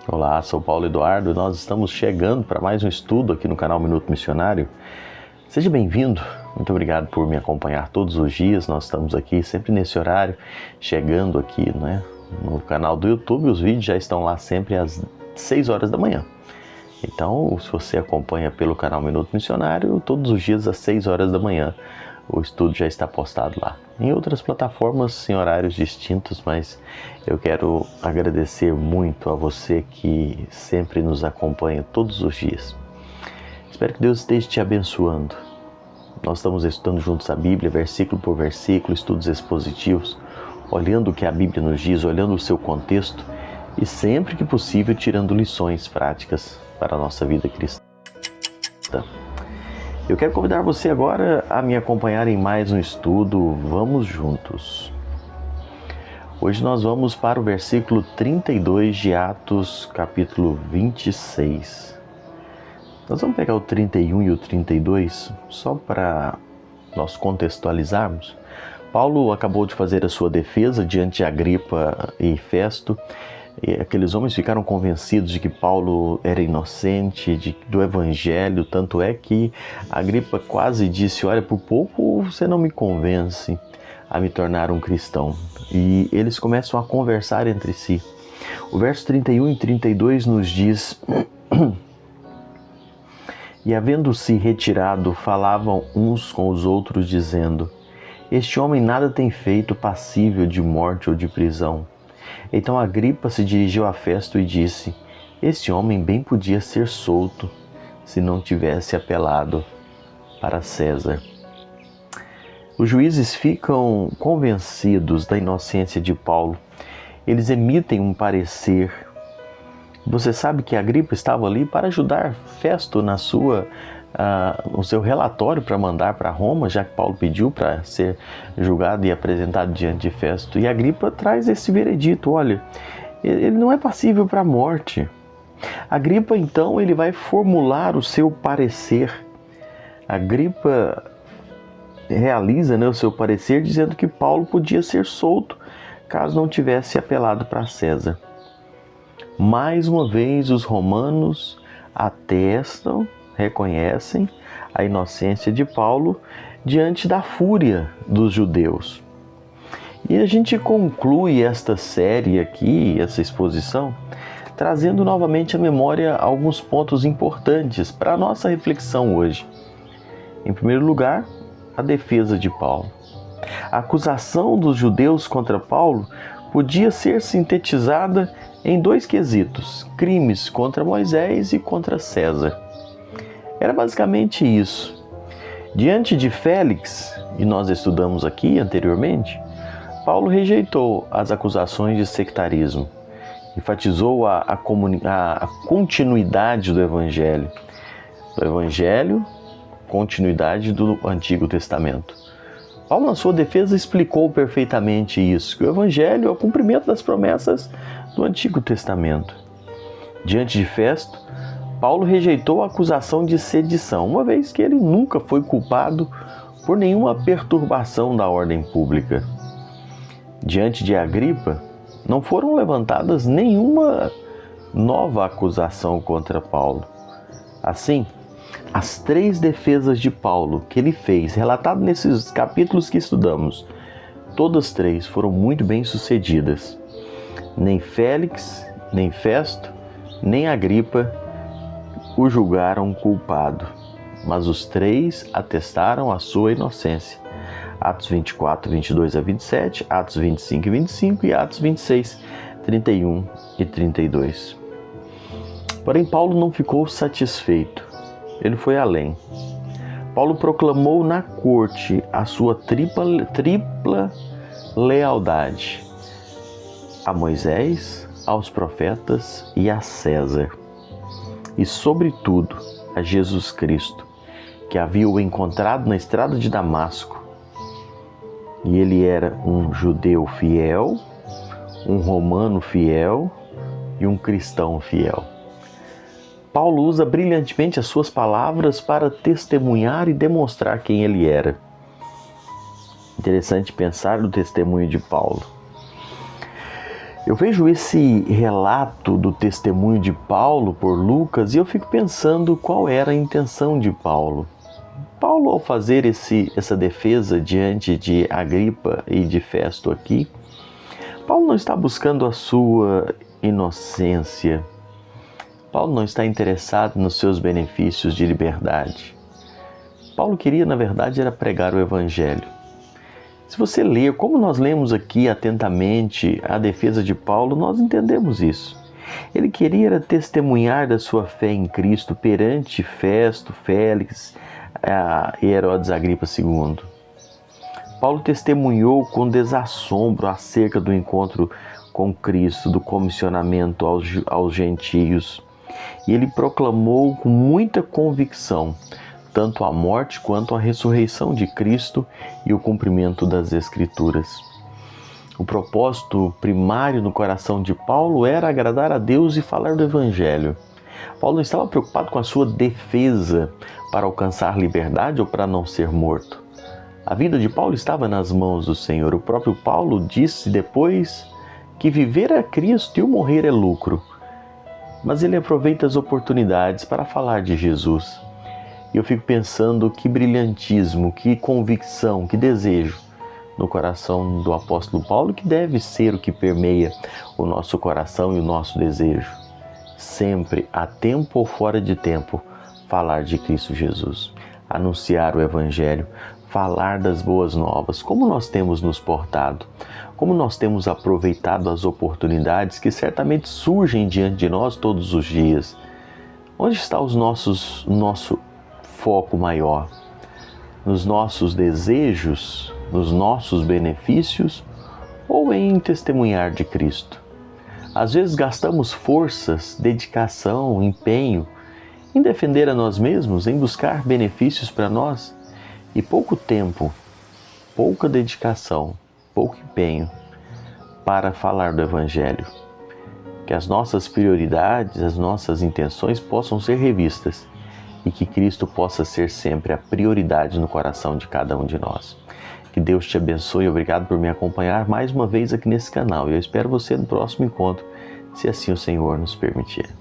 Olá, sou Paulo Eduardo e nós estamos chegando para mais um estudo aqui no canal Minuto Missionário. Seja bem-vindo, muito obrigado por me acompanhar todos os dias. Nós estamos aqui sempre nesse horário, chegando aqui no canal do YouTube. Os vídeos já estão lá sempre às 6 horas da manhã. Então, se você acompanha pelo canal Minuto Missionário, todos os dias às 6 horas da manhã, o estudo já está postado lá. Em outras plataformas, em horários distintos, mas eu quero agradecer muito a você que sempre nos acompanha todos os dias. Espero que Deus esteja te abençoando. Nós estamos estudando juntos a Bíblia, versículo por versículo, estudos expositivos, olhando o que a Bíblia nos diz, olhando o seu contexto e sempre que possível tirando lições práticas para a nossa vida cristã. Eu quero convidar você agora a me acompanhar em mais um estudo. Vamos juntos. Hoje nós vamos para o versículo 32 de Atos, capítulo 26. Nós vamos pegar o 31 e o 32, só para nós contextualizarmos. Paulo acabou de fazer a sua defesa diante de Agripa e Festo. E aqueles homens ficaram convencidos de que Paulo era inocente do evangelho, tanto é que Agripa quase disse: olha, por pouco você não me convence a me tornar um cristão. E eles começam a conversar entre si. O verso 31 e 32 nos diz: e havendo-se retirado, falavam uns com os outros, dizendo: este homem nada tem feito passível de morte ou de prisão. Então Agripa se dirigiu a Festo e disse: este homem bem podia ser solto se não tivesse apelado para César. Os juízes ficam convencidos da inocência de Paulo. Eles emitem um parecer. Você sabe que Agripa estava ali para ajudar Festo no seu relatório para mandar para Roma, já que Paulo pediu para ser julgado e apresentado diante de Festo. E Agripa traz esse veredito: olha, ele não é passível para a morte. Agripa, então, ele vai formular o seu parecer. Agripa realiza o seu parecer dizendo que Paulo podia ser solto caso não tivesse apelado para César. Mais uma vez, os romanos atestam, reconhecem a inocência de Paulo diante da fúria dos judeus. E a gente conclui esta série aqui, essa exposição, trazendo novamente à memória alguns pontos importantes para a nossa reflexão hoje. Em primeiro lugar, a defesa de Paulo. A acusação dos judeus contra Paulo podia ser sintetizada em dois quesitos: crimes contra Moisés e contra César. Era basicamente isso. Diante de Félix, e nós estudamos aqui anteriormente, Paulo rejeitou as acusações de sectarismo, enfatizou a continuidade do Evangelho. Do Evangelho, continuidade do Antigo Testamento. Paulo, na sua defesa, explicou perfeitamente isso, que o Evangelho é o cumprimento das promessas do Antigo Testamento. Diante de Festo, Paulo rejeitou a acusação de sedição, uma vez que ele nunca foi culpado por nenhuma perturbação da ordem pública. Diante de Agripa, não foram levantadas nenhuma nova acusação contra Paulo. Assim, as três defesas de Paulo que ele fez, relatado nesses capítulos que estudamos, todas três foram muito bem sucedidas. Nem Félix, nem Festo, nem Agripa o julgaram culpado, mas os três atestaram a sua inocência. Atos 24, 22 a 27, Atos 25 e 25 e Atos 26, 31 e 32. Porém, Paulo não ficou satisfeito. Ele foi além. Paulo proclamou na corte a sua tripla lealdade a Moisés, aos profetas e a César. E, sobretudo, a Jesus Cristo, que havia o encontrado na estrada de Damasco. E ele era um judeu fiel, um romano fiel e um cristão fiel. Paulo usa brilhantemente as suas palavras para testemunhar e demonstrar quem ele era. Interessante pensar no testemunho de Paulo. Eu vejo esse relato do testemunho de Paulo por Lucas e eu fico pensando qual era a intenção de Paulo. Paulo, ao fazer essa defesa diante de Agripa e de Festo aqui, Paulo não está buscando a sua inocência. Paulo não está interessado nos seus benefícios de liberdade. Paulo queria, na verdade, era pregar o Evangelho. Se você ler, como nós lemos aqui atentamente a defesa de Paulo, nós entendemos isso. Ele queria era testemunhar da sua fé em Cristo perante Festo, Félix e Herodes Agripa II. Paulo testemunhou com desassombro acerca do encontro com Cristo, do comissionamento aos gentios. E ele proclamou com muita convicção tanto a morte quanto a ressurreição de Cristo e o cumprimento das Escrituras. O propósito primário no coração de Paulo era agradar a Deus e falar do Evangelho. Paulo não estava preocupado com a sua defesa para alcançar liberdade ou para não ser morto. A vida de Paulo estava nas mãos do Senhor. O próprio Paulo disse depois que viver é Cristo e o morrer é lucro. Mas ele aproveita as oportunidades para falar de Jesus. E eu fico pensando que brilhantismo, que convicção, que desejo no coração do apóstolo Paulo, que deve ser o que permeia o nosso coração e o nosso desejo. Sempre, a tempo ou fora de tempo, falar de Cristo Jesus, anunciar o Evangelho, falar das boas novas, como nós temos nos portado, como nós temos aproveitado as oportunidades que certamente surgem diante de nós todos os dias. Onde está o nosso foco maior? Nos nossos desejos, nos nossos benefícios ou em testemunhar de Cristo? Às vezes gastamos forças, dedicação, empenho em defender a nós mesmos, em buscar benefícios para nós e pouco tempo, pouca dedicação, pouco empenho para falar do Evangelho. Que as nossas prioridades, as nossas intenções possam ser revistas e que Cristo possa ser sempre a prioridade no coração de cada um de nós. Que Deus te abençoe. Obrigado por me acompanhar mais uma vez aqui nesse canal. Eu espero você no próximo encontro, se assim o Senhor nos permitir.